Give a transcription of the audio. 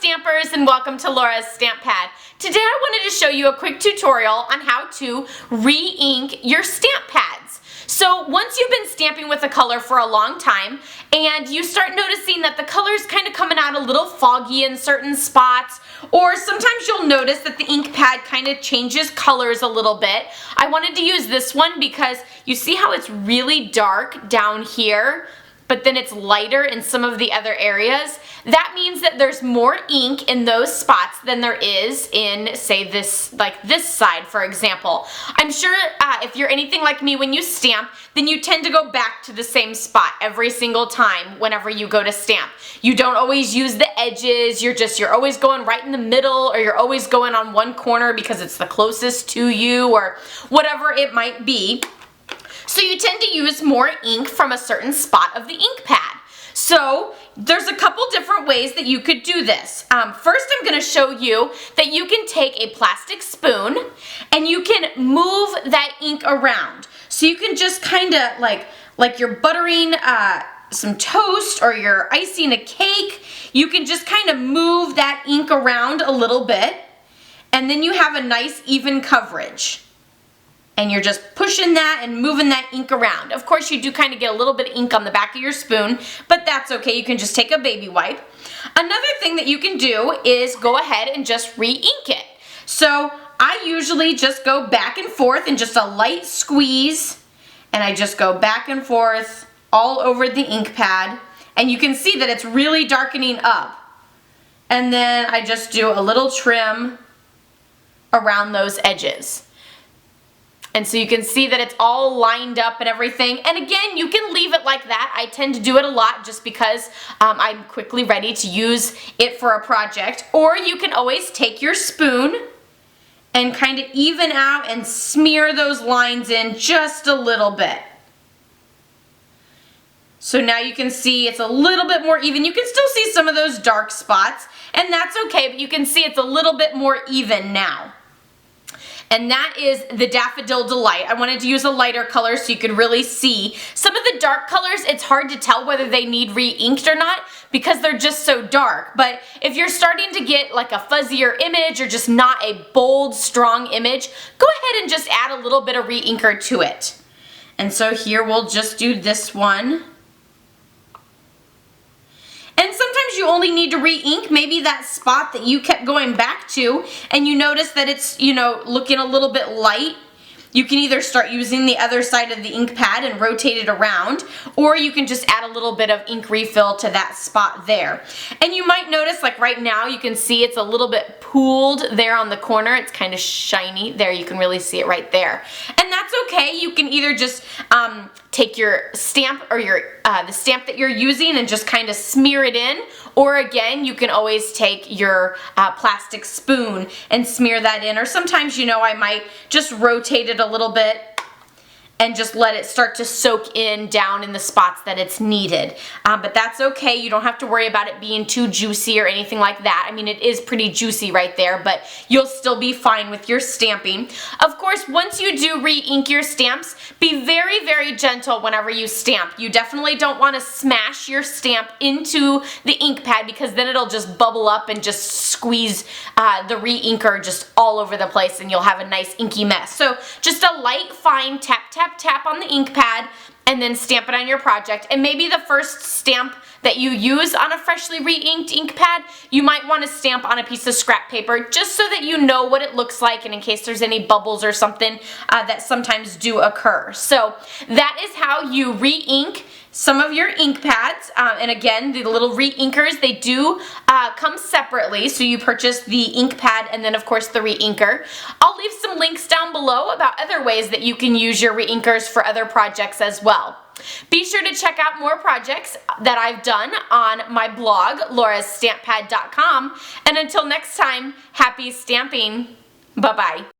Stampers, and welcome to Laura's Stamp Pad. Today I wanted to show you a quick tutorial on how to re-ink your stamp pads. So once you've been stamping with a color for a long time and you start noticing that the color's kind of coming out a little foggy in certain spots, or sometimes you'll notice that the ink pad kind of changes colors a little bit, I wanted to use this one because you see how it's really dark down here, but then it's lighter in some of the other areas. That means that there's more ink in those spots than there is in, say, this side, for example. I'm sure if you're anything like me, when you stamp, then you tend to go back to the same spot every single time whenever you go to stamp. You don't always use the edges, you're always going right in the middle, or you're always going on one corner because it's the closest to you, or whatever it might be. So you tend to use more ink from a certain spot of the ink pad. So there's a couple different ways that you could do this. First, I'm going to show you that you can take a plastic spoon and you can move that ink around. So you can just kind of like you're buttering some toast or you're icing a cake, you can just kind of move that ink around a little bit, and then you have a nice even coverage. And you're just pushing that and moving that ink around. Of course, you do kind of get a little bit of ink on the back of your spoon, but that's okay. You can just take a baby wipe. Another thing that you can do is go ahead and just re-ink it. So I usually just go back and forth in just a light squeeze, and I just go back and forth all over the ink pad, and you can see that it's really darkening up. And then I just do a little trim around those edges. And so you can see that it's all lined up and everything. And again, you can leave it like that. I tend to do it a lot just because I'm quickly ready to use it for a project. Or you can always take your spoon and kind of even out and smear those lines in just a little bit. So now you can see it's a little bit more even. You can still see some of those dark spots, and that's okay, but you can see it's a little bit more even now. And that is the Daffodil Delight. I wanted to use a lighter color so you could really see. Some of the dark colors, it's hard to tell whether they need re-inked or not because they're just so dark. But if you're starting to get like a fuzzier image or just not a bold, strong image, go ahead and just add a little bit of re-inker to it. And so here we'll just do this one. And sometimes you only need to re-ink maybe that spot that you kept going back to and you notice that it's, looking a little bit light. You can either start using the other side of the ink pad and rotate it around, or you can just add a little bit of ink refill to that spot there. And you might notice, like right now, you can see it's a little bit pooled there on the corner. It's kind of shiny. There, you can really see it right there. And that's okay. You can either just take your stamp or the stamp that you're using and just kind of smear it in, or again, you can always take your plastic spoon and smear that in, or sometimes, I might just rotate it a little bit and just let it start to soak in down in the spots that it's needed. But that's okay. You don't have to worry about it being too juicy or anything like that. I mean, it is pretty juicy right there, but you'll still be fine with your stamping. Of course, once you do re-ink your stamps, be very, very gentle whenever you stamp. You definitely don't want to smash your stamp into the ink pad because then it'll just bubble up and just squeeze the re-inker just all over the place and you'll have a nice inky mess. So just a light, fine tap, tap, tap on the ink pad and then stamp it on your project. And maybe the first stamp that you use on a freshly re-inked ink pad, you might want to stamp on a piece of scrap paper just so that you know what it looks like and in case there's any bubbles or something that sometimes do occur. So that is how you re-ink some of your ink pads, and again, the little re-inkers, they do come separately, so you purchase the ink pad and then of course the re-inker. I'll leave some links down below about other ways that you can use your re-inkers for other projects as well. Be sure to check out more projects that I've done on my blog, laurastamppad.com, and until next time, happy stamping. Bye-bye.